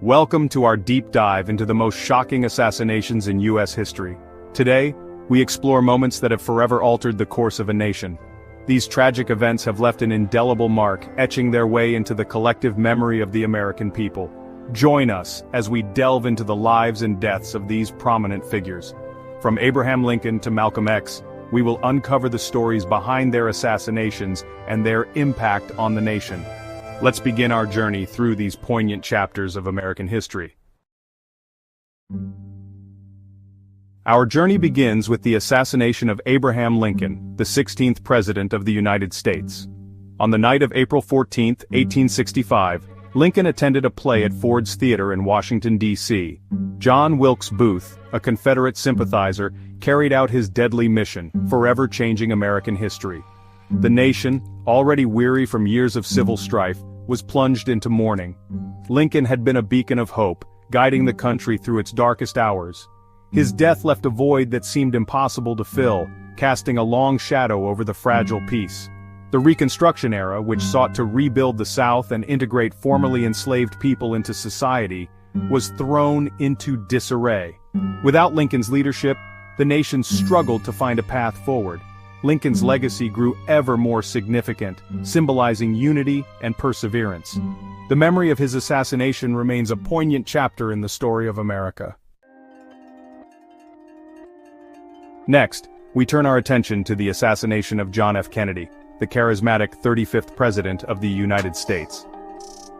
Welcome to our deep dive into the most shocking assassinations in U.S. history. Today, we explore moments that have forever altered the course of a nation. These tragic events have left an indelible mark, etching their way into the collective memory of the American people. Join us as we delve into the lives and deaths of these prominent figures. From Abraham Lincoln to Malcolm X, we will uncover the stories behind their assassinations and their impact on the nation. Let's begin our journey through these poignant chapters of American history. Our journey begins with the assassination of Abraham Lincoln, the 16th President of the United States. On the night of April 14, 1865, Lincoln attended a play at Ford's Theater in Washington, D.C. John Wilkes Booth, a Confederate sympathizer, carried out his deadly mission, forever changing American history. The nation, already weary from years of civil strife, was plunged into mourning. Lincoln had been a beacon of hope, guiding the country through its darkest hours. His death left a void that seemed impossible to fill, casting a long shadow over the fragile peace. The Reconstruction era, which sought to rebuild the South and integrate formerly enslaved people into society, was thrown into disarray. Without Lincoln's leadership, the nation struggled to find a path forward. Lincoln's legacy grew ever more significant, symbolizing unity and perseverance. The memory of his assassination remains a poignant chapter in the story of America. Next, we turn our attention to the assassination of John F. Kennedy, the charismatic 35th President of the United States.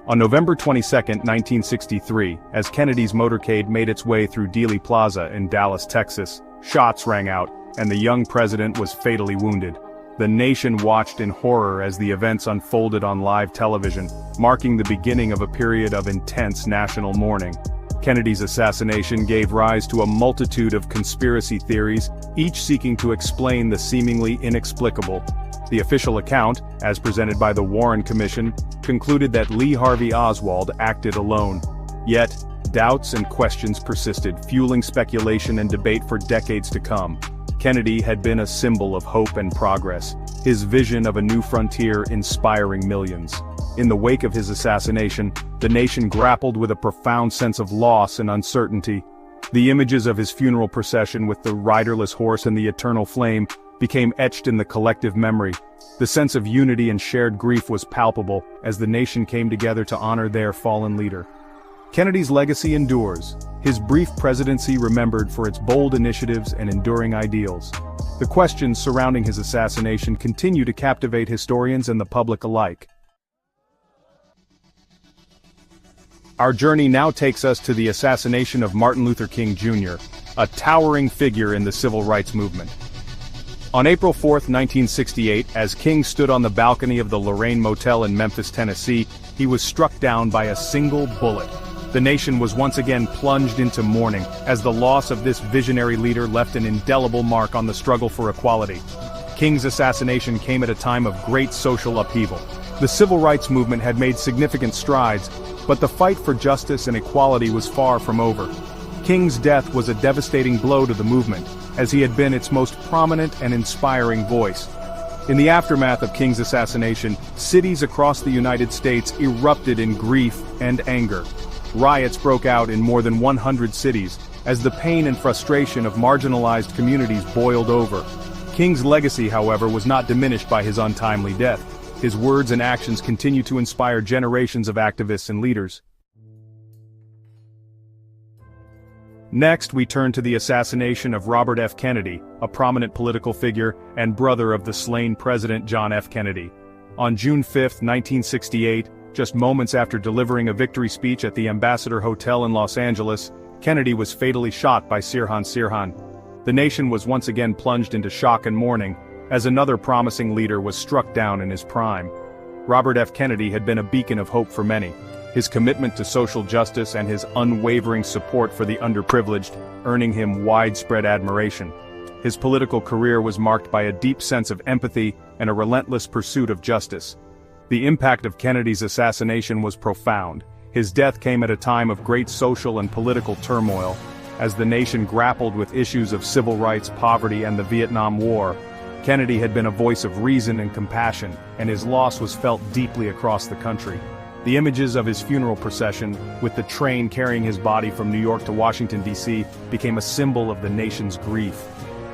On November 22, 1963, as Kennedy's motorcade made its way through Dealey Plaza in Dallas, Texas, shots rang out, and the young president was fatally wounded. The nation watched in horror as the events unfolded on live television, marking the beginning of a period of intense national mourning. Kennedy's assassination gave rise to a multitude of conspiracy theories, each seeking to explain the seemingly inexplicable. The official account, as presented by the Warren Commission, concluded that Lee Harvey Oswald acted alone. Yet, doubts and questions persisted, fueling speculation and debate for decades to come. Kennedy had been a symbol of hope and progress, his vision of a new frontier inspiring millions. In the wake of his assassination, the nation grappled with a profound sense of loss and uncertainty. The images of his funeral procession with the riderless horse and the eternal flame became etched in the collective memory. The sense of unity and shared grief was palpable as the nation came together to honor their fallen leader. Kennedy's legacy endures, his brief presidency remembered for its bold initiatives and enduring ideals. The questions surrounding his assassination continue to captivate historians and the public alike. Our journey now takes us to the assassination of Martin Luther King Jr., a towering figure in the civil rights movement. On April 4, 1968, as King stood on the balcony of the Lorraine Motel in Memphis, Tennessee, he was struck down by a single bullet. The nation was once again plunged into mourning, as the loss of this visionary leader left an indelible mark on the struggle for equality. King's assassination came at a time of great social upheaval. The civil rights movement had made significant strides, but the fight for justice and equality was far from over. King's death was a devastating blow to the movement, as he had been its most prominent and inspiring voice. In the aftermath of King's assassination, cities across the United States erupted in grief and anger. Riots broke out in more than 100 cities, as the pain and frustration of marginalized communities boiled over. King's legacy, however, was not diminished by his untimely death. His words and actions continue to inspire generations of activists and leaders. Next, we turn to the assassination of Robert F. Kennedy, a prominent political figure and brother of the slain President John F. Kennedy. On June 5, 1968, just moments after delivering a victory speech at the Ambassador Hotel in Los Angeles, Kennedy was fatally shot by Sirhan Sirhan. The nation was once again plunged into shock and mourning, as another promising leader was struck down in his prime. Robert F. Kennedy had been a beacon of hope for many. His commitment to social justice and his unwavering support for the underprivileged, earning him widespread admiration. His political career was marked by a deep sense of empathy and a relentless pursuit of justice. The impact of Kennedy's assassination was profound. His death came at a time of great social and political turmoil, as the nation grappled with issues of civil rights, poverty, and the Vietnam War. Kennedy had been a voice of reason and compassion, and his loss was felt deeply across the country. The images of his funeral procession, with the train carrying his body from New York to Washington, D.C., became a symbol of the nation's grief.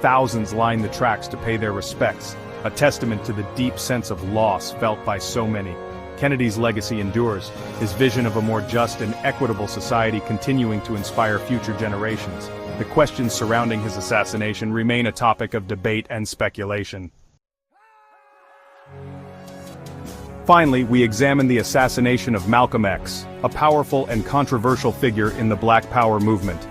Thousands lined the tracks to pay their respects, a testament to the deep sense of loss felt by so many. Kennedy's legacy endures, his vision of a more just and equitable society continuing to inspire future generations. The questions surrounding his assassination remain a topic of debate and speculation. Finally, we examine the assassination of Malcolm X, a powerful and controversial figure in the Black Power movement.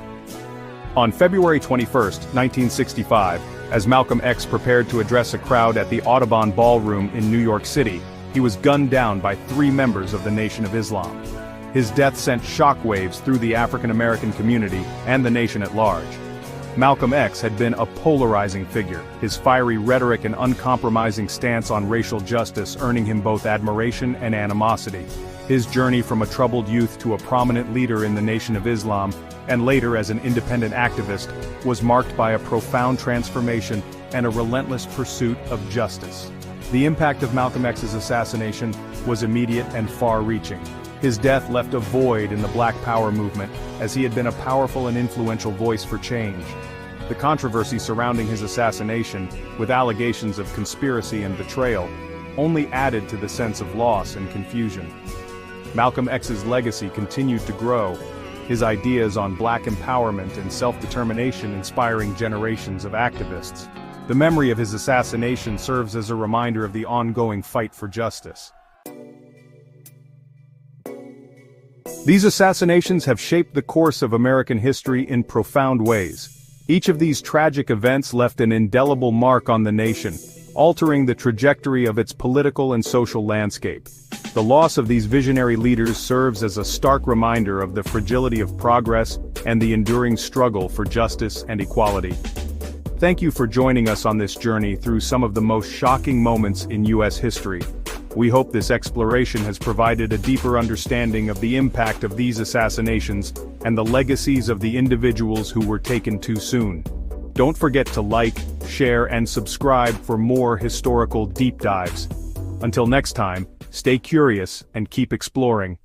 On February 21, 1965, as Malcolm X prepared to address a crowd at the Audubon Ballroom in New York City, he was gunned down by 3 members of the Nation of Islam. His death sent shockwaves through the African American community and the nation at large. Malcolm X had been a polarizing figure, his fiery rhetoric and uncompromising stance on racial justice earning him both admiration and animosity. His journey from a troubled youth to a prominent leader in the Nation of Islam, and later as an independent activist, was marked by a profound transformation and a relentless pursuit of justice. The impact of Malcolm X's assassination was immediate and far-reaching. His death left a void in the Black Power movement, as he had been a powerful and influential voice for change. The controversy surrounding his assassination, with allegations of conspiracy and betrayal, only added to the sense of loss and confusion. Malcolm X's legacy continued to grow, his ideas on Black empowerment and self-determination inspiring generations of activists. The memory of his assassination serves as a reminder of the ongoing fight for justice. These assassinations have shaped the course of American history in profound ways. Each of these tragic events left an indelible mark on the nation, altering the trajectory of its political and social landscape. The loss of these visionary leaders serves as a stark reminder of the fragility of progress and the enduring struggle for justice and equality. Thank you for joining us on this journey through some of the most shocking moments in U.S. history. We hope this exploration has provided a deeper understanding of the impact of these assassinations and the legacies of the individuals who were taken too soon. Don't forget to like, share, and subscribe for more historical deep dives. Until next time, stay curious and keep exploring.